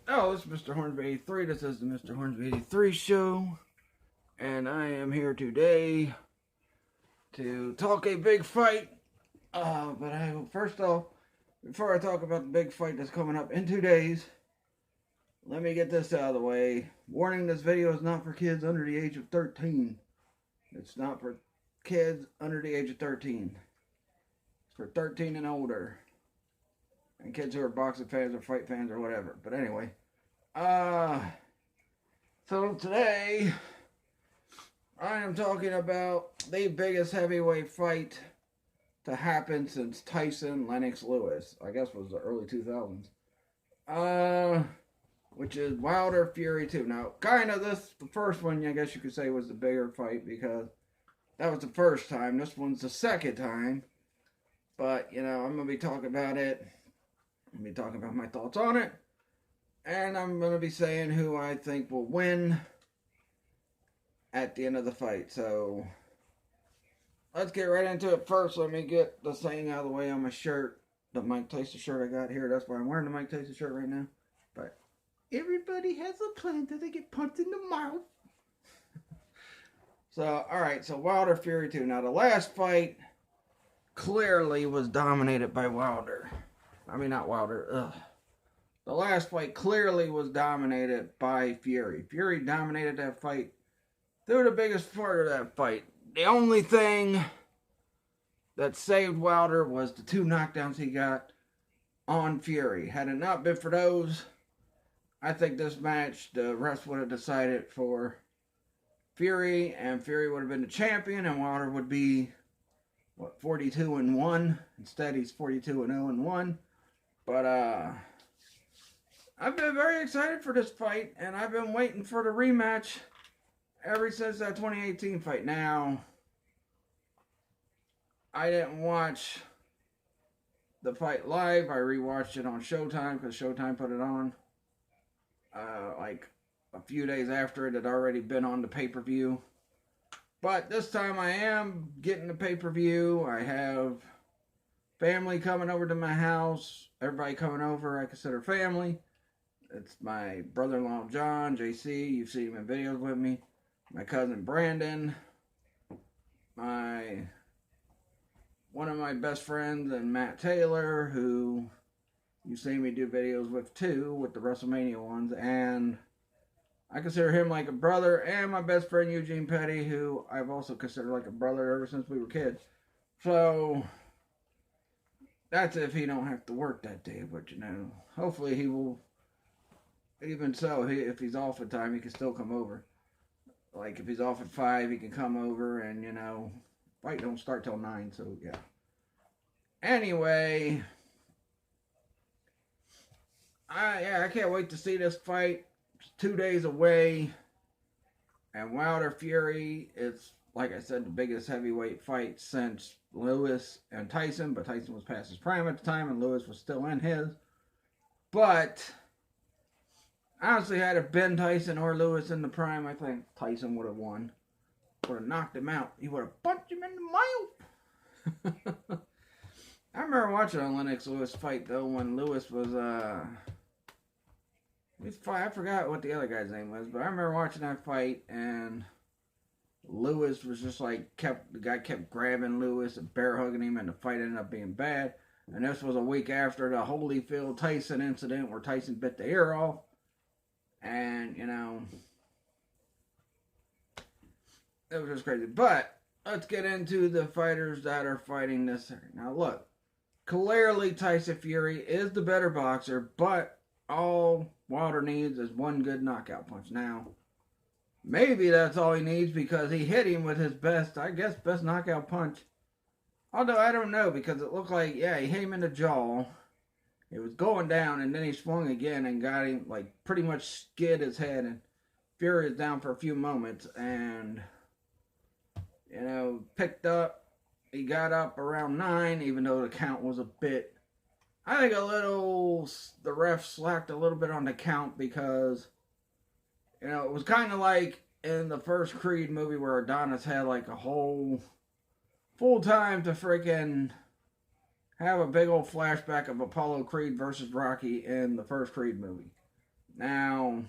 Oh, this is Mr. Hornsby 83. This is the Mr. Hornsby 83 show. And I am here today to talk a big fight. First off, before I talk about the big fight that's coming up in 2 days, let me get this out of the way. Warning, this video is not for kids under the age of 13. It's not for kids under the age of 13. It's for 13 and older. And kids who are boxing fans or fight fans or whatever. But anyway. So today I am talking about the biggest heavyweight fight to happen since Tyson Lennox Lewis. I guess was the early 2000s. Which is Wilder Fury 2. Now, the first one, I guess you could say, was the bigger fight because that was the first time. This one's the second time. But, I'm going to be talking about it. I'm going to be talking about my thoughts on it. And I'm going to be saying who I think will win at the end of the fight. So, let's get right into it. First, let me get the saying out of the way on my shirt. The Mike Tyson shirt I got here. That's why I'm wearing the Mike Tyson shirt right now. But everybody has a plan till they get punched in the mouth. So, alright. So, Wilder Fury 2. Now, the last fight clearly was dominated by Wilder. I mean, not Wilder. Ugh. The last fight clearly was dominated by Fury. Fury dominated that fight through the biggest part of that fight. The only thing that saved Wilder was the 2 knockdowns he got on Fury. Had it not been for those, I think this match, the rest would have decided for Fury, and Fury would have been the champion, and Wilder would be, 42-1. Instead, he's 42-0-1. But, I've been very excited for this fight, and I've been waiting for the rematch ever since that 2018 fight. Now, I didn't watch the fight live. I rewatched it on Showtime because Showtime put it on. Like a few days after it had already been on the pay-per-view. But this time I am getting the pay-per-view. I have family coming over to my house. Everybody coming over I consider family. It's my brother-in-law John, JC. You've seen him in videos with me. My cousin Brandon. One of my best friends and Matt Taylor, who you've seen me do videos with too, with the WrestleMania ones. And I consider him like a brother. And my best friend Eugene Petty, who I've also considered like a brother ever since we were kids. So that's if he don't have to work that day. But hopefully he will. Even so, if he's off at time, he can still come over. Like, if he's off at 5, he can come over, and, fight don't start till 9, so, yeah. Anyway, I can't wait to see this fight. It's 2 days away, and Wilder Fury is, like I said, the biggest heavyweight fight since Lewis and Tyson, but Tyson was past his prime at the time, and Lewis was still in his. But honestly, had it been Tyson or Lewis in the prime, I think Tyson would have won. Would have knocked him out. He would have punched him in the mouth. I remember watching a Lennox Lewis fight, though, when Lewis was, I forgot what the other guy's name was, but I remember watching that fight, and Lewis was just like, the guy kept grabbing Lewis and bear hugging him, and the fight ended up being bad. And this was a week after the Holyfield Tyson incident where Tyson bit the ear off. And, it was just crazy. But let's get into the fighters that are fighting this year. Now, look, clearly Tyson Fury is the better boxer, but all Wilder needs is one good knockout punch. Now, maybe that's all he needs because he hit him with his best knockout punch. Although, I don't know, because it looked like, he hit him in the jaw. It was going down, and then he swung again and got him, pretty much skid his head. And Fury is down for a few moments. And, picked up. He got up around 9, even though the count was a bit. I think the ref slacked a little bit on the count because, it was kind of like in the first Creed movie where Adonis had, a whole full time to freaking have a big old flashback of Apollo Creed versus Rocky in the first Creed movie. Now,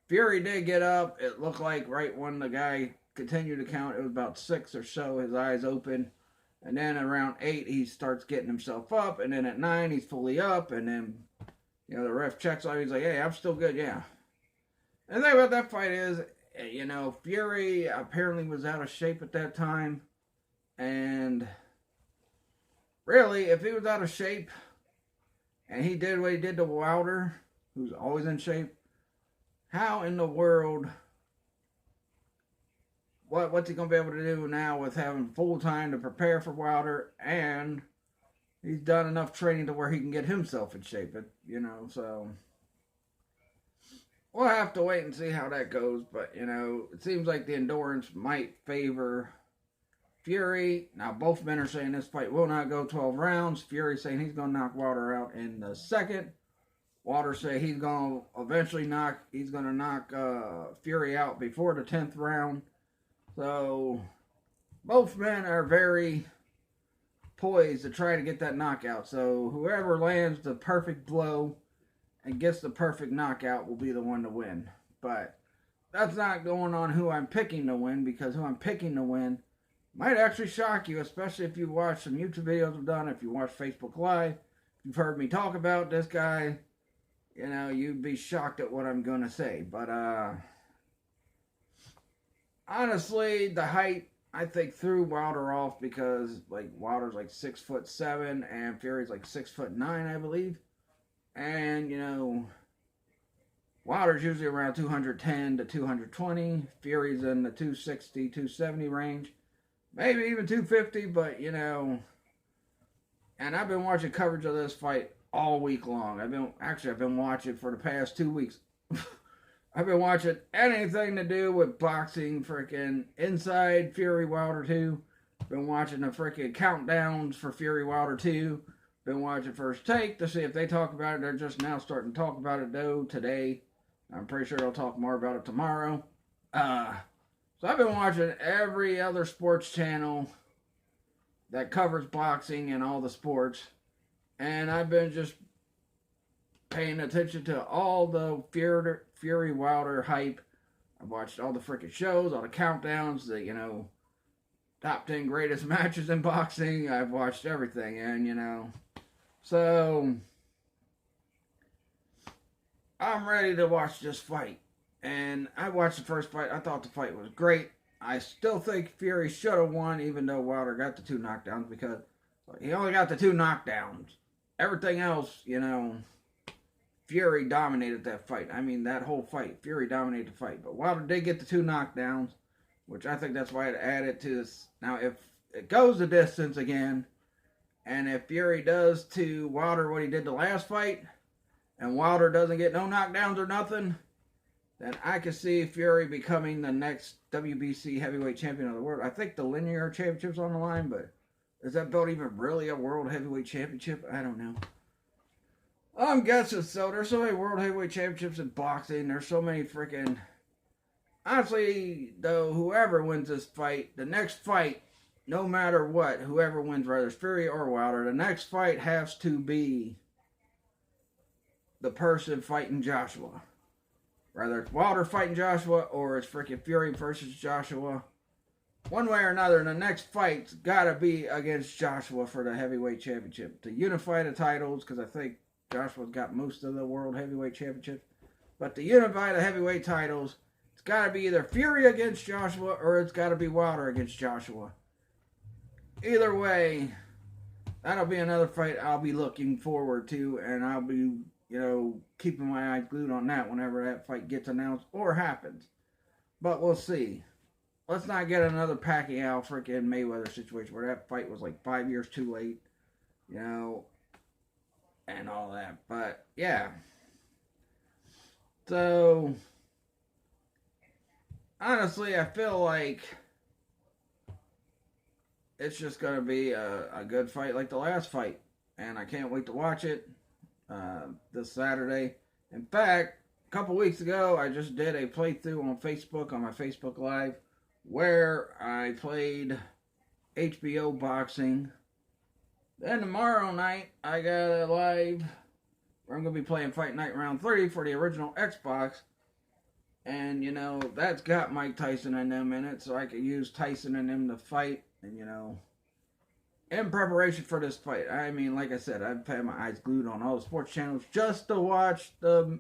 Fury did get up. It looked like right when the guy continued to count, it was about 6 or so, his eyes open. And then around 8, he starts getting himself up. And then at 9, he's fully up. And then, you know, the ref checks on him. He's like, hey, I'm still good, yeah. And the thing about that fight is, you know, Fury apparently was out of shape at that time. And really, if he was out of shape and he did what he did to Wilder, who's always in shape, how in the world, what's he going to be able to do now with having full time to prepare for Wilder, and he's done enough training to where he can get himself in shape, you know, so we'll have to wait and see how that goes, but, you know, it seems like the endurance might favor Fury. Now, both men are saying this fight will not go 12 rounds. Fury saying he's going to knock Wilder out in the second. Wilder say he's going to eventually knock Fury out before the 10th round. So, both men are very poised to try to get that knockout. So, whoever lands the perfect blow and gets the perfect knockout will be the one to win. But that's not going on who I'm picking to win, because who I'm picking to win might actually shock you, especially if you watch some YouTube videos I've done, if you watch Facebook Live, if you've heard me talk about this guy, you know, you'd be shocked at what I'm going to say. But, honestly, the height, I think, threw Wilder off because, like, Wilder's like 6'7" and Fury's like 6'9", I believe. And, you know, Wilder's usually around 210 to 220. Fury's in the 260, 270 range. Maybe even 250, but, you know, and I've been watching coverage of this fight all week long. I've been watching for the past 2 weeks. I've been watching anything to do with boxing, freaking Inside Fury Wilder 2. Been watching the freaking countdowns for Fury Wilder 2. Been watching First Take to see if they talk about it. They're just now starting to talk about it, though, today. I'm pretty sure they'll talk more about it tomorrow. So I've been watching every other sports channel that covers boxing and all the sports. And I've been just paying attention to all the Fury Wilder hype. I've watched all the freaking shows, all the countdowns, the, you know, top 10 greatest matches in boxing. I've watched everything, and, you know, so I'm ready to watch this fight. And I watched the first fight. I thought the fight was great. I still think Fury should have won, even though Wilder got the 2 knockdowns, because he only got the 2 knockdowns. Everything else, you know, Fury dominated that fight. I mean, that whole fight, Fury dominated the fight. But Wilder did get the 2 knockdowns, which I think that's why it added to this. Now, if it goes the distance again, and if Fury does to Wilder what he did the last fight, and Wilder doesn't get no knockdowns or nothing, then I could see Fury becoming the next WBC heavyweight champion of the world. I think the linear championship's on the line, but is that belt even really a world heavyweight championship? I don't know. I'm guessing so. There's so many world heavyweight championships in boxing. There's so many freaking... Honestly, though, whoever wins this fight, the next fight, no matter what, whoever wins, whether it's Fury or Wilder, the next fight has to be the person fighting Joshua. Whether it's Wilder fighting Joshua or it's freaking Fury versus Joshua. One way or another, the next fight's got to be against Joshua for the heavyweight championship. To unify the titles, because I think Joshua's got most of the world heavyweight championships. But to unify the heavyweight titles, it's got to be either Fury against Joshua or it's got to be Wilder against Joshua. Either way, that'll be another fight I'll be looking forward to, and I'll be, you know, keeping my eyes glued on that whenever that fight gets announced or happens. But we'll see. Let's not get another Pacquiao freaking Mayweather situation where that fight was like 5 years too late, you know, and all that. But, yeah. So, honestly, I feel like it's just going to be a good fight like the last fight. And I can't wait to watch it this Saturday. In fact, a couple weeks ago, I just did a playthrough on Facebook, on my Facebook Live, where I played HBO Boxing, Then tomorrow night, I got a live where I'm going to be playing Fight Night Round 3 for the original Xbox. And, you know, that's got Mike Tyson and them in it, so I could use Tyson and them to fight. And, you know, in preparation for this fight. I mean, like I said, I've had my eyes glued on all the sports channels just to watch the,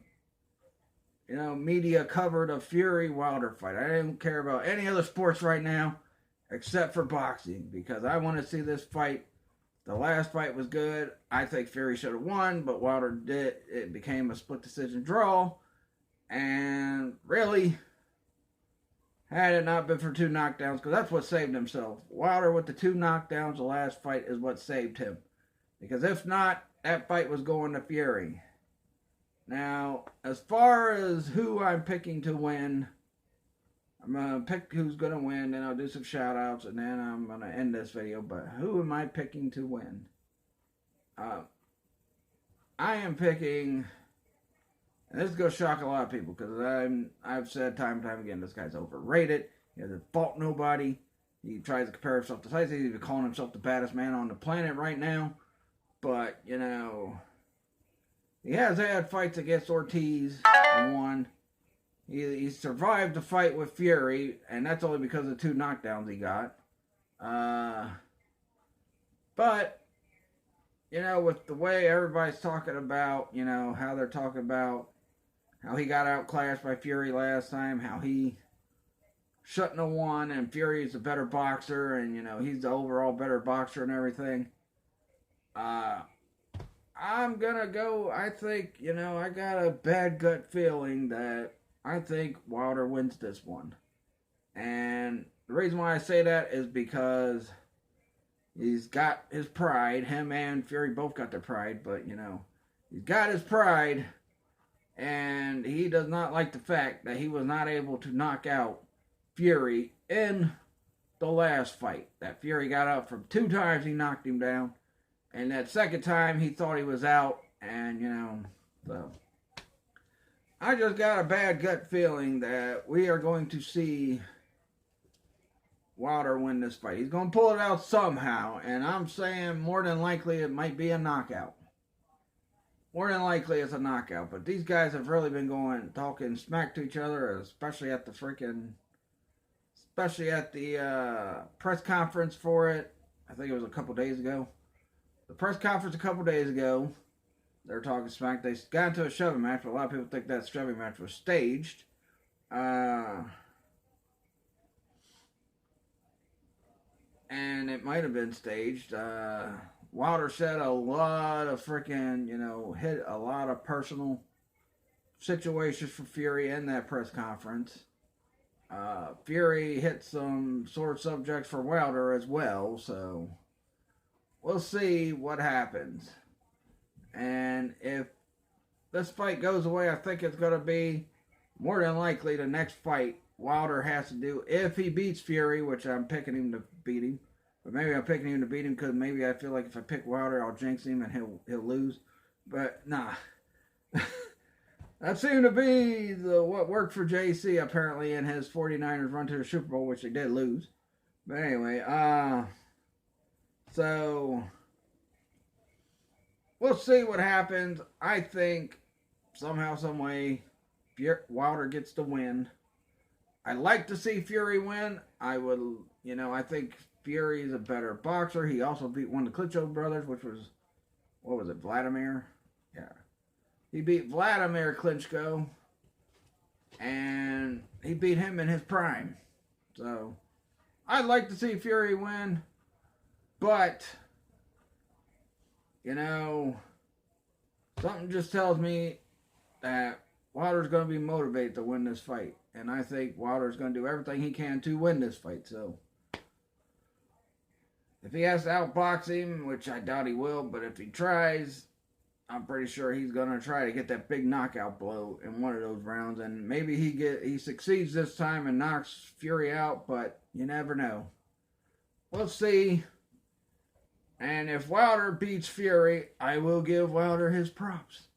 you know, media cover the Fury Wilder fight. I don't care about any other sports right now except for boxing because I want to see this fight. The last fight was good. I think Fury should have won, but Wilder did. It became a split decision draw. And really, had it not been for 2 knockdowns, because that's what saved himself. Wilder with the 2 knockdowns, the last fight is what saved him. Because if not, that fight was going to Fury. Now, as far as who I'm picking to win, I'm going to pick who's going to win, then I'll do some shout-outs, and then I'm going to end this video. But who am I picking to win? I am picking... And this is going to shock a lot of people because I've said time and time again, this guy's overrated. He doesn't fault nobody. He tries to compare himself to Tyson. He's even calling himself the baddest man on the planet right now. But, you know, he has had fights against Ortiz and won. He survived the fight with Fury, and that's only because of 2 knockdowns he got. But, you know, with the way everybody's talking about, you know, how they're talking about how he got outclassed by Fury last time, how he shouldn't have won, and Fury is a better boxer, and, you know, he's the overall better boxer and everything. I'm gonna go, I think, you know, I got a bad gut feeling that I think Wilder wins this one. And the reason why I say that is because he's got his pride. Him and Fury both got their pride, but, you know, he's got his pride. And he does not like the fact that he was not able to knock out Fury in the last fight. That Fury got out from 2 times he knocked him down. And that second time he thought he was out. And, you know, so I just got a bad gut feeling that we are going to see Wilder win this fight. He's going to pull it out somehow. And I'm saying more than likely it might be a knockout. More than likely it's a knockout. But these guys have really been talking smack to each other, especially at the press conference for it. I think it was a couple days ago. The press conference a couple days ago, they were talking smack. They got into a shoving match, but a lot of people think that shoving match was staged. And it might have been staged. Wilder said a lot of freaking, you know, hit a lot of personal situations for Fury in that press conference. Fury hit some sore subjects for Wilder as well, so we'll see what happens. And if this fight goes away, I think it's going to be more than likely the next fight Wilder has to do if he beats Fury, which I'm picking him to beat him. But maybe I'm picking him to beat him because maybe I feel like if I pick Wilder, I'll jinx him and he'll lose. But nah, that seemed to be what worked for JC apparently in his 49ers run to the Super Bowl, which they did lose. But anyway, so we'll see what happens. I think somehow, some way, Wilder gets the win. I'd like to see Fury win. I think Fury is a better boxer. He also beat one of the Klitschko brothers, which was, what was it, Vladimir? Yeah. He beat Vladimir Klitschko, and he beat him in his prime. So, I'd like to see Fury win, but, you know, something just tells me that Wilder's going to be motivated to win this fight. And I think Wilder's going to do everything he can to win this fight, so if he has to outbox him, which I doubt he will, but if he tries, I'm pretty sure he's going to try to get that big knockout blow in one of those rounds. And maybe he succeeds this time and knocks Fury out, but you never know. We'll see. And if Wilder beats Fury, I will give Wilder his props.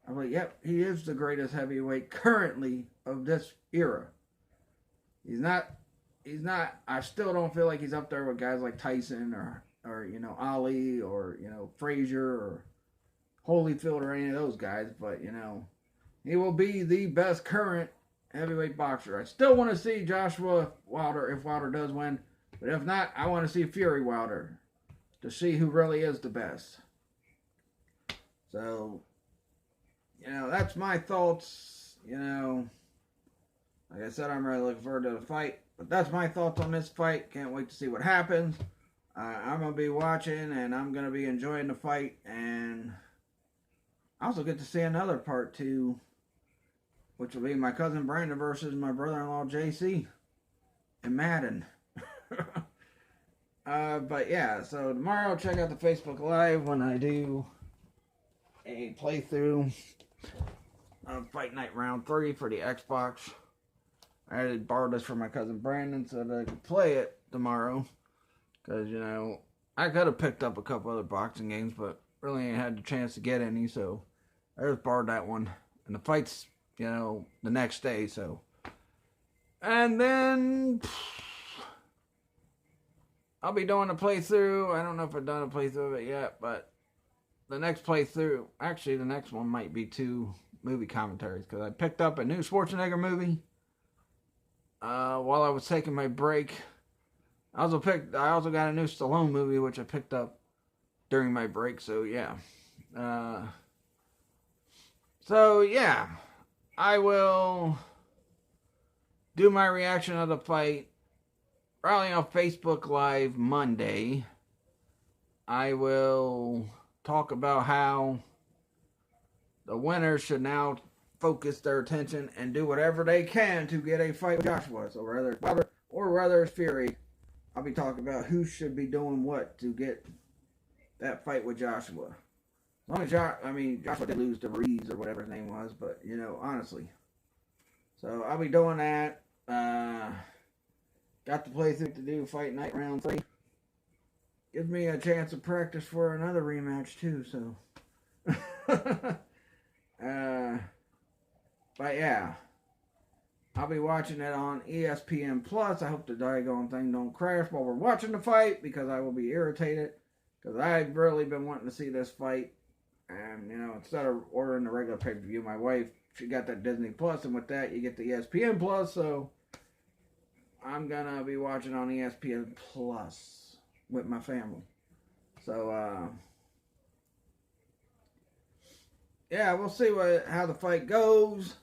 I'm like, yep, he is the greatest heavyweight currently of this era. He's not, I still don't feel like he's up there with guys like Tyson or or Ali, or Frazier, or Holyfield, or any of those guys. But he will be the best current heavyweight boxer. I still want to see Joshua Wilder if Wilder does win, but if not, I want to see Fury Wilder to see who really is the best. So, that's my thoughts. Like I said, I'm really looking forward to the fight. But that's my thoughts on this fight. Can't wait to see what happens. I'm going to be watching, and I'm going to be enjoying the fight. And I also get to see another part, too, which will be my cousin Brandon versus my brother-in-law JC in Madden. But yeah, so tomorrow check out the Facebook Live when I do a playthrough of Fight Night Round 3 for the Xbox. I had borrowed this from my cousin Brandon so that I could play it tomorrow. Because, I could have picked up a couple other boxing games, but really ain't had the chance to get any, so I just borrowed that one. And the fight's, the next day, so. And then I'll be doing a playthrough. I don't know if I've done a playthrough of it yet, but the next playthrough, actually the next one might be 2 movie commentaries, because I picked up a new Schwarzenegger movie while I was taking my break. I also got a new Stallone movie, which I picked up during my break, so yeah. I will do my reaction of the fight probably on Facebook Live Monday. I will talk about how the winners should now focus their attention and do whatever they can to get a fight with Joshua. So whether it's Wilder or whether it's Fury, I'll be talking about who should be doing what to get that fight with Joshua. As long as Joshua did lose to Reeves or whatever his name was, but honestly. So I'll be doing that. Got the playthrough to do Fight Night Round 3. Gives me a chance to practice for another rematch too, so. But yeah. I'll be watching it on ESPN Plus. I hope the doggone thing don't crash while we're watching the fight, because I will be irritated. Because I've really been wanting to see this fight. And, instead of ordering the regular pay-per-view, my wife, she got that Disney Plus, and with that, you get the ESPN Plus, so I'm going to be watching on ESPN Plus with my family. So, yeah, we'll see how the fight goes.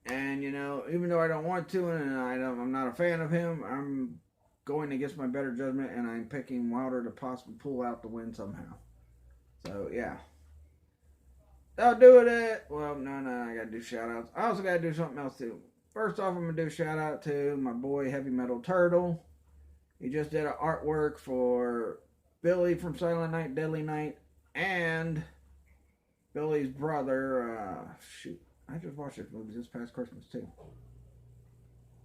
And, even though I don't want to, and I'm not a fan of him, I'm going against my better judgment, and I'm picking Wilder to possibly pull out the win somehow. So, yeah. That'll do it. Well, no, I gotta do shout-outs. I also gotta do something else, too. First off, I'm gonna do a shout-out to my boy, Heavy Metal Turtle. He just did an artwork for Billy from Silent Night, Deadly Night, and Billy's brother, I just watched this movie this past Christmas, too.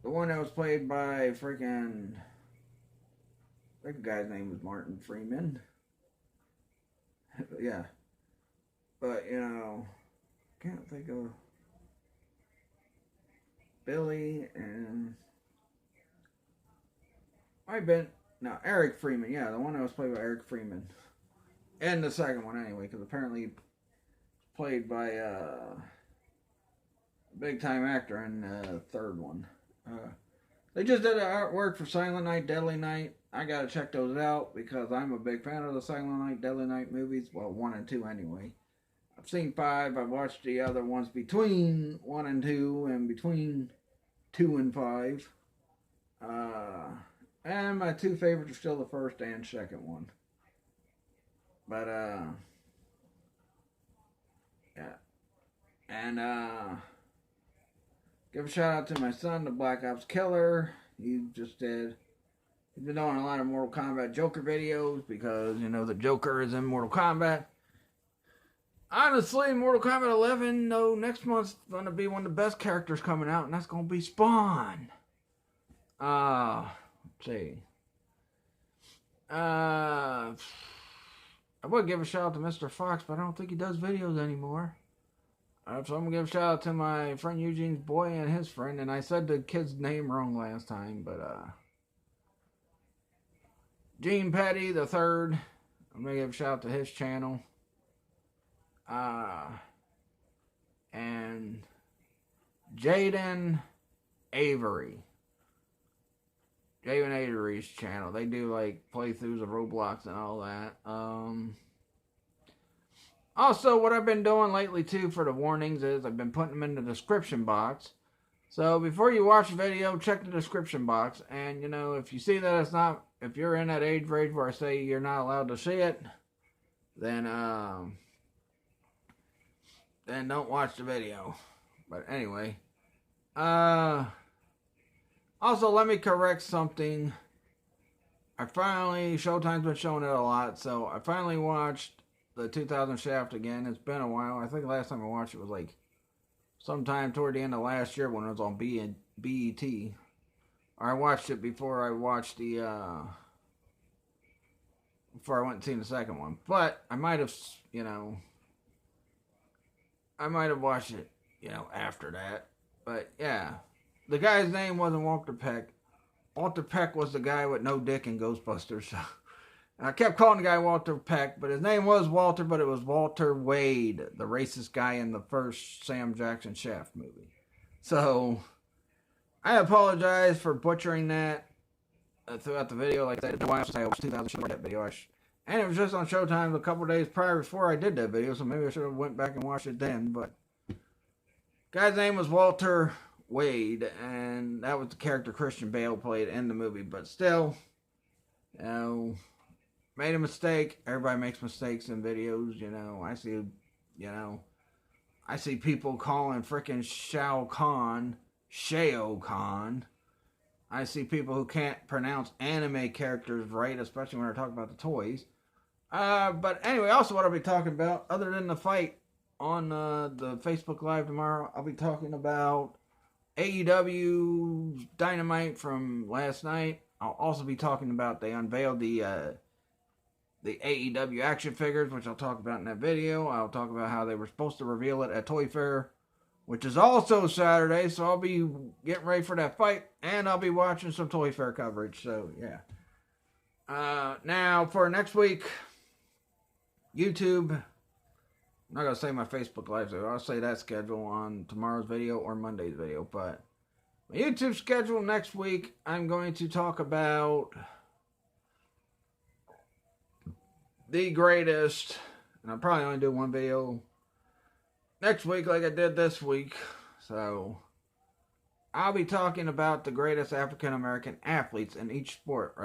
The one that was played by freaking, I think the guy's name was Martin Freeman. Yeah. But, can't think of Billy and Eric Freeman. Yeah, the one that was played by Eric Freeman. And the second one, anyway, because apparently played by a big-time actor in the third one. They just did an artwork for Silent Night, Deadly Night. I gotta check those out, because I'm a big fan of the Silent Night, Deadly Night movies. Well, 1 and 2 anyway. I've seen 5. I've watched the other ones between 1 and 2 and between 2 and 5. And my 2 favorites are still the first and second one. But, yeah. And, give a shout out to my son, the Black Ops Killer. He's been doing a lot of Mortal Kombat Joker videos, because, the Joker is in Mortal Kombat. Honestly, Mortal Kombat 11, next month's going to be one of the best characters coming out, and that's going to be Spawn. Let's see. I would give a shout out to Mr. Fox, but I don't think he does videos anymore. So I'm going to give a shout out to my friend Eugene's boy and his friend, and I said the kid's name wrong last time, but, Gene Petty the third. I'm gonna give a shout out to his channel. And Jaden Avery. Jaden Avery's channel. They do like playthroughs of Roblox and all that. Also, what I've been doing lately too for the warnings is I've been putting them in the description box. So before you watch the video, check the description box. And you know, if you see that it's not, if you're in that age range where I say you're not allowed to see it, then don't watch the video. But anyway, also let me correct something. Showtime's been showing it a lot, so I finally watched the 2000 Shaft again. It's been a while. I think the last time I watched it was like sometime toward the end of last year when it was on BET. Or I watched it before I watched the before I went and seen the second one. But I might have, you know, watched it, you know, after that. But yeah, the guy's name wasn't Walter Peck. Walter Peck was the guy with no dick in Ghostbusters. So. I kept calling the guy Walter Peck, but his name was Walter, but it was Walter Wade, the racist guy in the first Sam Jackson Shaft movie. So, I apologize for butchering that throughout the video. Like I said, I watched 2000 Shaft that video. And it was just on Showtime a couple days prior before I did that video, so maybe I should have went back and watched it then. But, guy's name was Walter Wade, and that was the character Christian Bale played in the movie. But still, you know, made a mistake. Everybody makes mistakes in videos, you know. I see people calling freaking Shao Kahn Khan. I see people who can't pronounce anime characters right, especially when they're talking about the toys. But anyway, also what I'll be talking about, other than the fight on the Facebook Live tomorrow, I'll be talking about AEW Dynamite from last night. I'll also be talking about, they unveiled the AEW action figures, which I'll talk about in that video. I'll talk about how they were supposed to reveal it at Toy Fair, which is also Saturday, so I'll be getting ready for that fight, and I'll be watching some Toy Fair coverage, so yeah. Now, for next week, YouTube, I'm not going to say my Facebook Live, so I'll say that schedule on tomorrow's video or Monday's video, but my YouTube schedule next week, I'm going to talk about the greatest, and I'll probably only do one video next week like I did this week, so I'll be talking about the greatest African American athletes in each sport,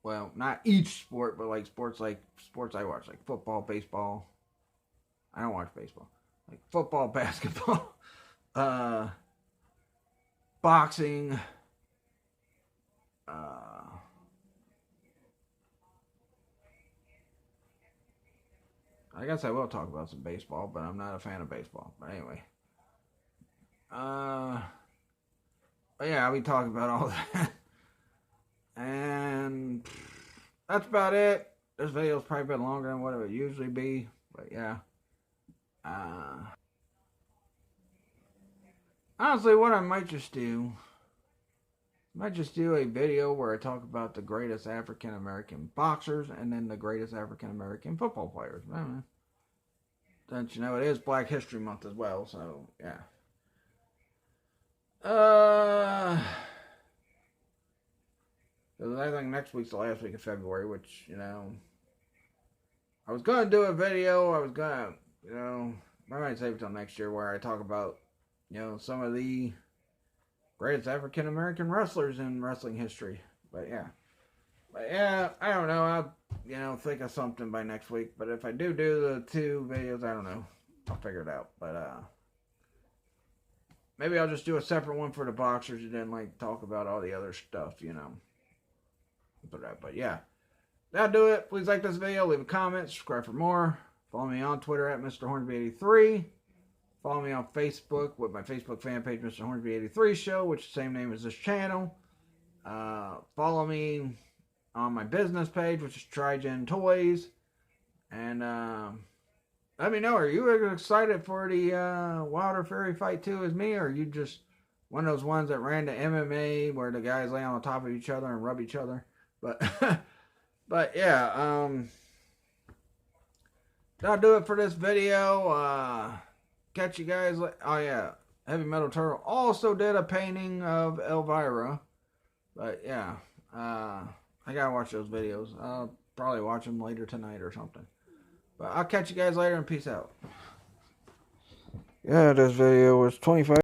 well, not each sport, but like sports I watch, like football, baseball. I don't watch baseball. Like football, basketball, boxing, I guess I will talk about some baseball, but I'm not a fan of baseball. But anyway. But yeah, I'll be talking about all that. And that's about it. This video's probably been longer than what it would usually be. But yeah. Honestly, what I might just do a video where I talk about the greatest African American boxers and then the greatest African American football players. Don't you know, it is Black History Month as well, so yeah. I think next week's the last week of February, which, you know, I was going to do a video, I might save it till next year, where I talk about, you know, some of the greatest African American wrestlers in wrestling history. But yeah, I don't know. I'll, you know, think of something by next week. But if I do the two videos, I don't know. I'll figure it out. But maybe I'll just do a separate one for the boxers and then like talk about all the other stuff, you know. But yeah, that'll do it. Please like this video, leave a comment, subscribe for more. Follow me on Twitter at Mr. Hornsby83. Follow me on Facebook with my Facebook fan page, Mr. Hornsby83 Show, which is the same name as this channel. Follow me on my business page, which is Trigen Toys. And let me know, are you as excited for the Wilder Fury fight too as me? Or are you just one of those ones that ran to MMA where the guys lay on top of each other and rub each other? But But yeah, that'll do it for this video. Catch you guys. Oh yeah, Heavy Metal Turtle also did a painting of Elvira. But yeah, I gotta watch those videos. I'll probably watch them later tonight or something. But I'll catch you guys later and peace out. Yeah, this video was 25